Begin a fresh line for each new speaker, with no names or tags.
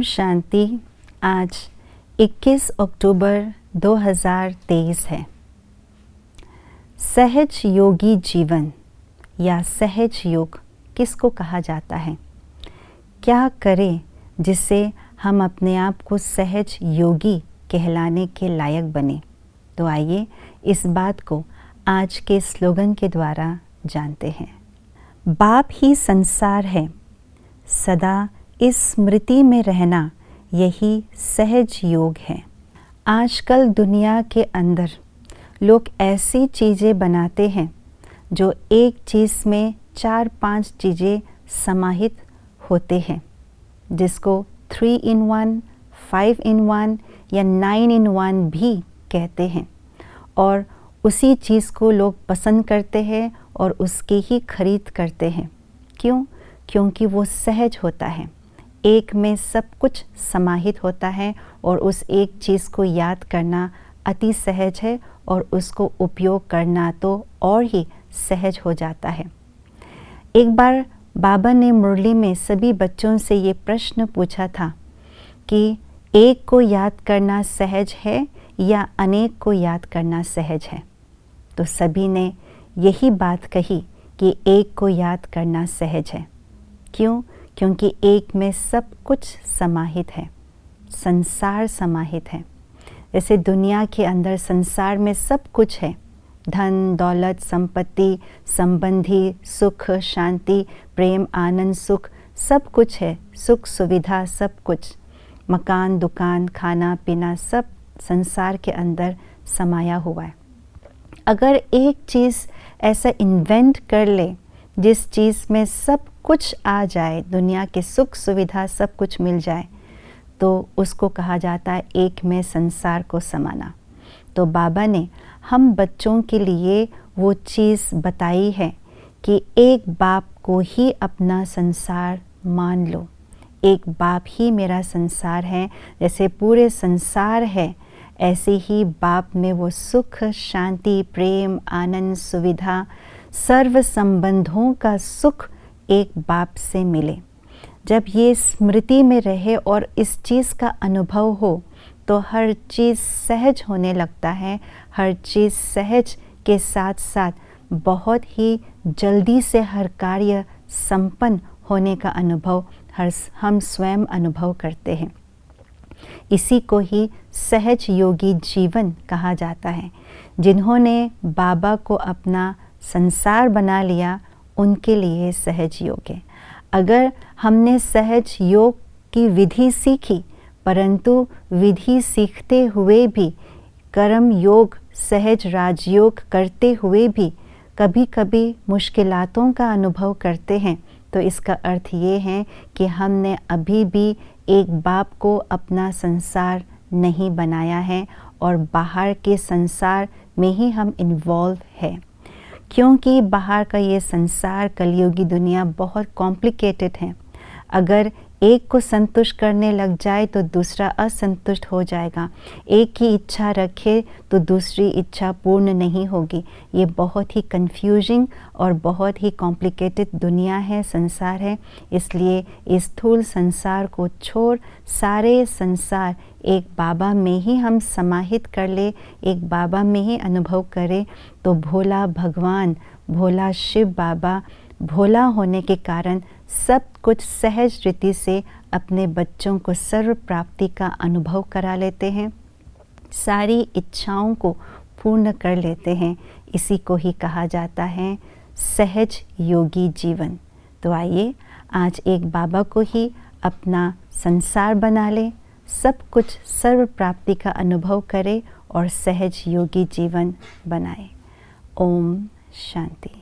शांति। आज 21 अक्टूबर 2023 है। सहज योगी जीवन या सहज योग किसको कहा जाता है? क्या करें जिससे हम अपने आप को सहज योगी कहलाने के लायक बने? तो आइए इस बात को आज के स्लोगन के द्वारा जानते हैं। बाप ही संसार है, सदा इस स्मृति में रहना यही सहज योग है। आजकल दुनिया के अंदर लोग ऐसी चीज़ें बनाते हैं जो एक चीज़ में 4-5 चीज़ें समाहित होते हैं, जिसको 3 in 1, 5 in 1 या 9 in 1 भी कहते हैं। और उसी चीज़ को लोग पसंद करते हैं और उसकी ही खरीद करते हैं। क्यों? क्योंकि वो सहज होता है, एक में सब कुछ समाहित होता है और उस एक चीज़ को याद करना अति सहज है और उसको उपयोग करना तो और ही सहज हो जाता है। एक बार बाबा ने मुरली में सभी बच्चों से ये प्रश्न पूछा था कि एक को याद करना सहज है या अनेक को याद करना सहज है। तो सभी ने यही बात कही कि एक को याद करना सहज है। क्यों? क्योंकि एक में सब कुछ समाहित है, संसार समाहित है। जैसे दुनिया के अंदर संसार में सब कुछ है, धन दौलत संपत्ति संबंधी सुख शांति प्रेम आनंद सुख सब कुछ है, सुख सुविधा सब कुछ, मकान दुकान खाना पीना सब संसार के अंदर समाया हुआ है। अगर एक चीज़ ऐसा इन्वेंट कर ले जिस चीज़ में सब कुछ आ जाए, दुनिया के सुख सुविधा सब कुछ मिल जाए, तो उसको कहा जाता है एक में संसार को समाना। तो बाबा ने हम बच्चों के लिए वो चीज़ बताई है कि एक बाप को ही अपना संसार मान लो। एक बाप ही मेरा संसार है। जैसे पूरे संसार है, ऐसे ही बाप में वो सुख शांति प्रेम आनंद सुविधा सर्व संबंधों का सुख एक बाप से मिले। जब ये स्मृति में रहे और इस चीज़ का अनुभव हो तो हर चीज़ सहज होने लगता है। हर चीज़ सहज के साथ साथ बहुत ही जल्दी से हर कार्य संपन्न होने का अनुभव हम स्वयं अनुभव करते हैं। इसी को ही सहज योगी जीवन कहा जाता है। जिन्होंने बाबा को अपना संसार बना लिया, उनके लिए सहज योग है। अगर हमने सहज योग की विधि सीखी, परंतु विधि सीखते हुए भी कर्म योग सहज राजयोग करते हुए भी कभी कभी मुश्किलातों का अनुभव करते हैं, तो इसका अर्थ ये है कि हमने अभी भी एक बाप को अपना संसार नहीं बनाया है और बाहर के संसार में ही हम इन्वॉल्व है। क्योंकि बाहर का ये संसार कलयुगी दुनिया बहुत कॉम्प्लिकेटेड है। अगर एक को संतुष्ट करने लग जाए तो दूसरा असंतुष्ट हो जाएगा। एक की इच्छा रखे तो दूसरी इच्छा पूर्ण नहीं होगी। ये बहुत ही कंफ्यूजिंग और बहुत ही कॉम्प्लिकेटेड दुनिया है, संसार है। इसलिए इस स्थूल संसार को छोड़ सारे संसार एक बाबा में ही हम समाहित कर ले, एक बाबा में ही अनुभव करें, तो भोला भगवान भोला शिव बाबा भोला होने के कारण सब कुछ सहज रीति से अपने बच्चों को सर्व प्राप्ति का अनुभव करा लेते हैं, सारी इच्छाओं को पूर्ण कर लेते हैं। इसी को ही कहा जाता है सहज योगी जीवन। तो आइए आज एक बाबा को ही अपना संसार बना ले, सब कुछ सर्व प्राप्ति का अनुभव करे और सहज योगी जीवन बनाए। ओम शांति।